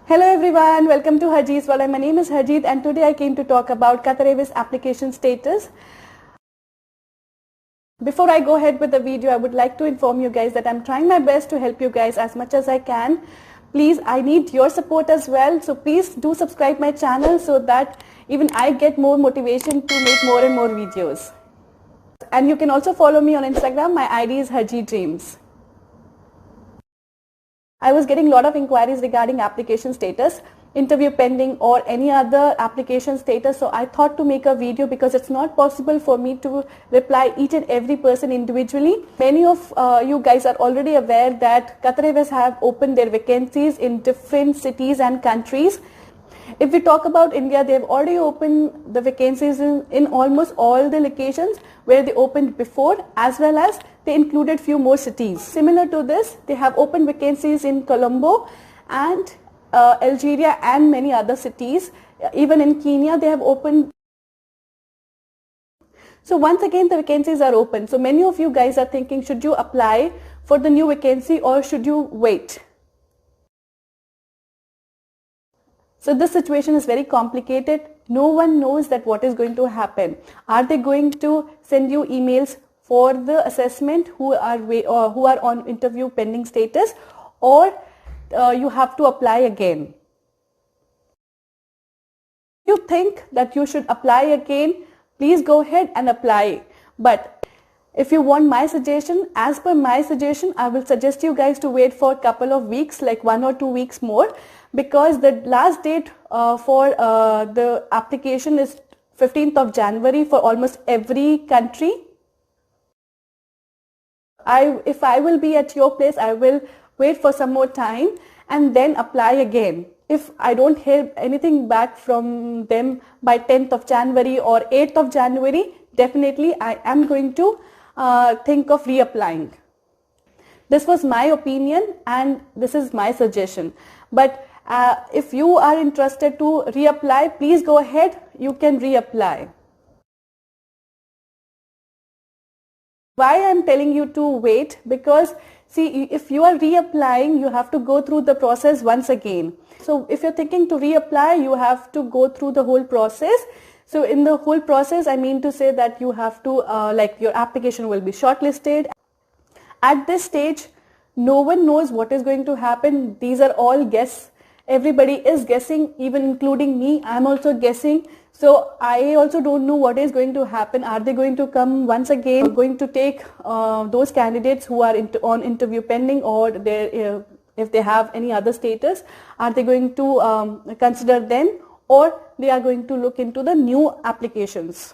Hello everyone, welcome to Harjeet's World. My name is Harjeet and today I came to talk about Qatar Airways application status. Before I go ahead with the video, I would like to inform you guys that I'm trying my best to help you guys as much as I can. Please, I need your support as well. So please do subscribe my channel so that even I get more motivation to make more and more videos. And you can also follow me on Instagram. My ID is Harjeet Dreams. I was getting a lot of inquiries regarding application status, interview pending or any other application status. So I thought to make a video because it's not possible for me to reply each and every person individually. Many of you guys are already aware that Qatar Airways have opened their vacancies in different cities and countries. If we talk about India, they have already opened the vacancies in almost all the locations where they opened before, as well as they included few more cities. Similar to this, they have opened vacancies in Colombo and Algeria and many other cities. Even in Kenya, they have opened. So once again, the vacancies are open. So many of you guys are thinking, should you apply for the new vacancy or should you wait? So this situation is very complicated. No one knows that what is going to happen. Are they going to send you emails for the assessment who are on interview pending status, or you have to apply again? If you think that you should apply again, please go ahead and apply. But if you want my suggestion, as per my suggestion, I will suggest you guys to wait for a couple of weeks, like 1 or 2 weeks more, because the last date for the application is 15th of January for almost every country. If I will be at your place, I will wait for some more time and then apply again. If I don't hear anything back from them by 10th of January or 8th of January, definitely I am going to think of reapplying. This was my opinion and this is my suggestion. But if you are interested to reapply, please go ahead, you can reapply. Why I am telling you to wait? Because see, if you are reapplying, you have to go through the process once again. So if you're thinking to reapply, you have to go through the whole process. So in the whole process, I mean to say that you have to, your application will be shortlisted. At this stage, no one knows what is going to happen. These are all guess. Everybody is guessing, even including me. I'm also guessing. So I also don't know what is going to happen. Are they going to come once again, going to take those candidates who are on interview pending, or if they have any other status, are they going to consider them, or they are going to look into the new applications?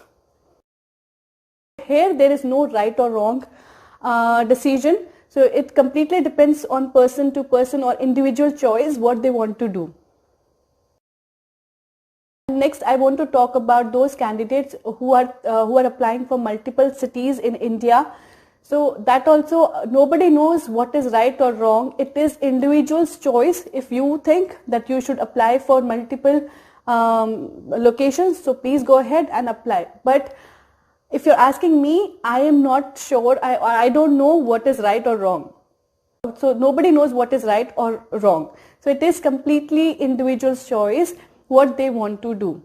Here there is no right or wrong decision. So it completely depends on person to person or individual choice what they want to do. Next, I want to talk about those candidates who are applying for multiple cities in India. So that also, nobody knows what is right or wrong. It is individual's choice. If you think that you should apply for multiple locations, so please go ahead and apply. But if you're asking me, I am not sure. I don't know what is right or wrong. So nobody knows what is right or wrong. So it is completely individual's choice what they want to do.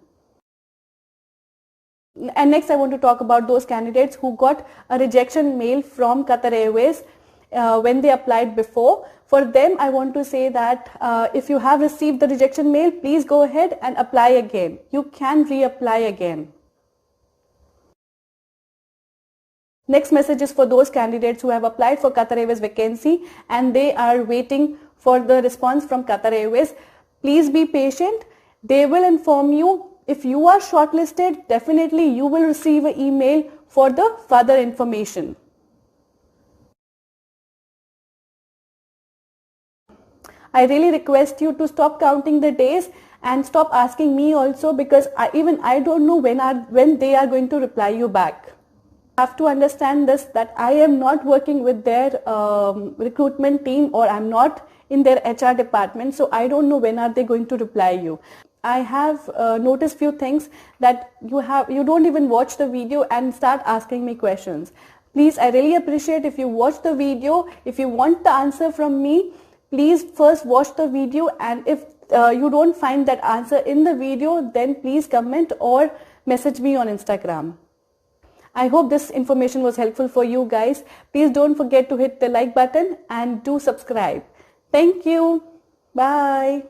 And next I want to talk about those candidates who got a rejection mail from Qatar Airways when they applied before. For them, I want to say that if you have received the rejection mail, please go ahead and apply again. You can reapply again. Next message is for those candidates who have applied for Qatar Airways vacancy and they are waiting for the response from Qatar Airways. Please be patient. They will inform you. If you are shortlisted, definitely you will receive an email for the further information. I really request you to stop counting the days and stop asking me also, because I don't know when they are going to reply you back. You have to understand this, that I am not working with their recruitment team, or I'm not in their HR department, so I don't know when are they going to reply you. I have noticed few things, that you don't even watch the video and start asking me questions. Please, I really appreciate if you watch the video. If you want the answer from me, please first watch the video, and if you don't find that answer in the video, then please comment or message me on Instagram. I hope this information was helpful for you guys. Please don't forget to hit the like button and do subscribe. Thank you. Bye.